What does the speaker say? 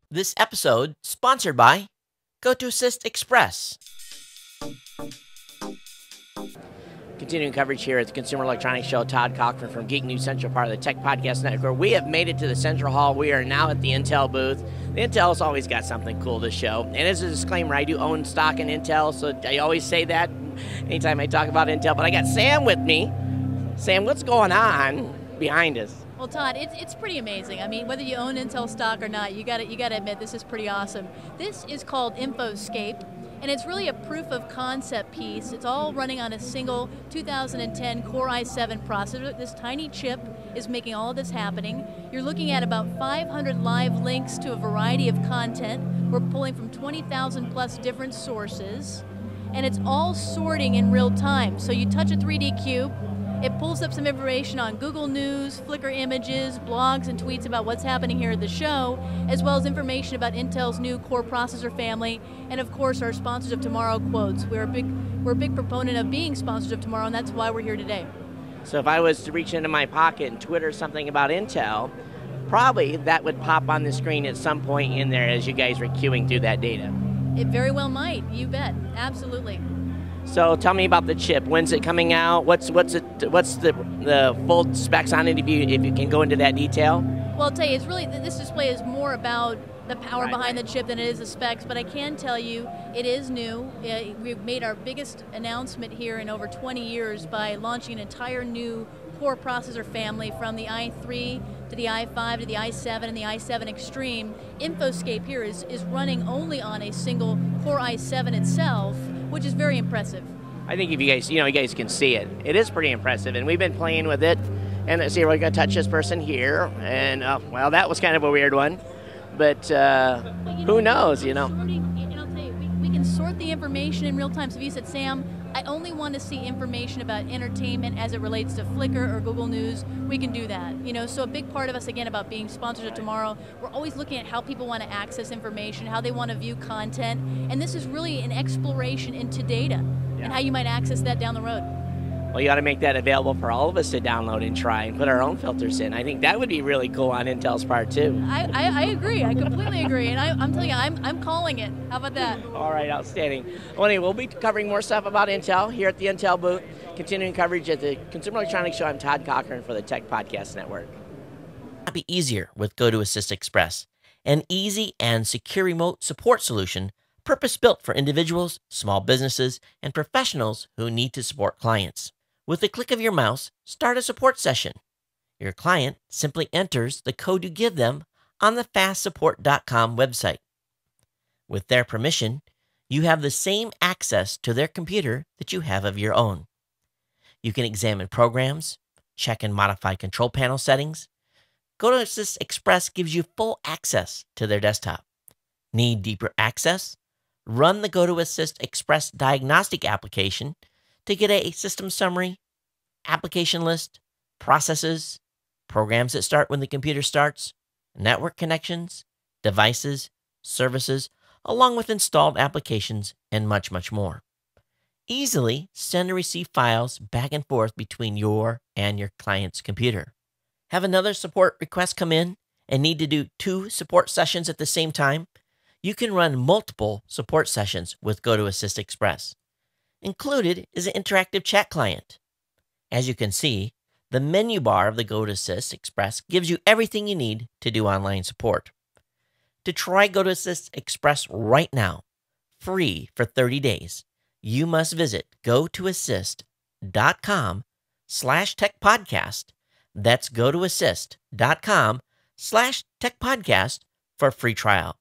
This episode sponsored by GoToAssist Express. Continuing coverage here at the Consumer Electronics Show, Todd Cochran from Geek News Central, part of the Tech Podcast Network. We have made it to the Central Hall. We are now at the Intel booth. The Intel's always got something cool to show. And as a disclaimer, I do own stock in Intel, so I always say that anytime I talk about Intel. But I got Sam with me. Sam, what's going on behind us? Well, Todd, it's pretty amazing. I mean, whether you own Intel stock or not, you got to admit this is pretty awesome. This is called Infoscape, and it's really a proof of concept piece. It's all running on a single 2010 Core i7 processor. This tiny chip is making all of this happening. You're looking at about 500 live links to a variety of content. We're pulling from 20,000 plus different sources, and it's all sorting in real time. So you touch a 3D cube, it pulls up some information on Google News, Flickr images, blogs, and tweets about what's happening here at the show, as well as information about Intel's new Core processor family, and of course our Sponsors of Tomorrow quotes. We're a big proponent of being Sponsors of Tomorrow, and that's why we're here today. So if I was to reach into my pocket and Twitter something about Intel, probably that would pop on the screen at some point in there as you guys were queuing through that data. It very well might, you bet, absolutely. So tell me about the chip. When's it coming out? What's the full specs on it? If you can go into that detail. Well, I'll tell you, it's really, this display is more about the power behind the chip than it is the specs. But I can tell you, it is new. We've made our biggest announcement here in over 20 years by launching an entire new Core processor family from the i3 to the i5 to the i7 and the i7 Extreme. Infoscape here is running only on a single Core i7 itself, which is very impressive. I think if you guys can see it. It is pretty impressive, and we've been playing with it. And let's see, we're going to touch this person here, and well, that was kind of a weird one, but who knows, And I'll tell you, we can sort the information in real time. So if you said, Sam, I only want to see information about entertainment as it relates to Flickr or Google News, we can do that. So a big part of us, again, about being Sponsors of Tomorrow, we're always looking at how people want to access information, how they want to view content, and this is really an exploration into data and how you might access that down the road. Well, you ought to make that available for all of us to download and try and put our own filters in. I think that would be really cool on Intel's part, too. I agree. I completely agree. And I'm telling you, I'm calling it. How about that? All right, outstanding. Well, anyway, we'll be covering more stuff about Intel here at the Intel booth. Continuing coverage at the Consumer Electronics Show. I'm Todd Cochran for the Tech Podcast Network. It'll be easier with GoToAssist Express, an easy and secure remote support solution purpose-built for individuals, small businesses, and professionals who need to support clients. With the click of your mouse, start a support session. Your client simply enters the code you give them on the fastsupport.com website. With their permission, you have the same access to their computer that you have of your own. You can examine programs, check and modify control panel settings. GoToAssist Express gives you full access to their desktop. Need deeper access? Run the GoToAssist Express diagnostic application to get a system summary, application list, processes, programs that start when the computer starts, network connections, devices, services, along with installed applications, and much, much more. Easily send and receive files back and forth between your and your client's computer. Have another support request come in and need to do 2 support sessions at the same time? You can run multiple support sessions with GoToAssist Express. Included is an interactive chat client. As you can see, the menu bar of the GoToAssist Express gives you everything you need to do online support. To try GoToAssist Express right now, free for 30 days, you must visit gotoassist.com/techpodcast. That's gotoassist.com/techpodcast for a free trial.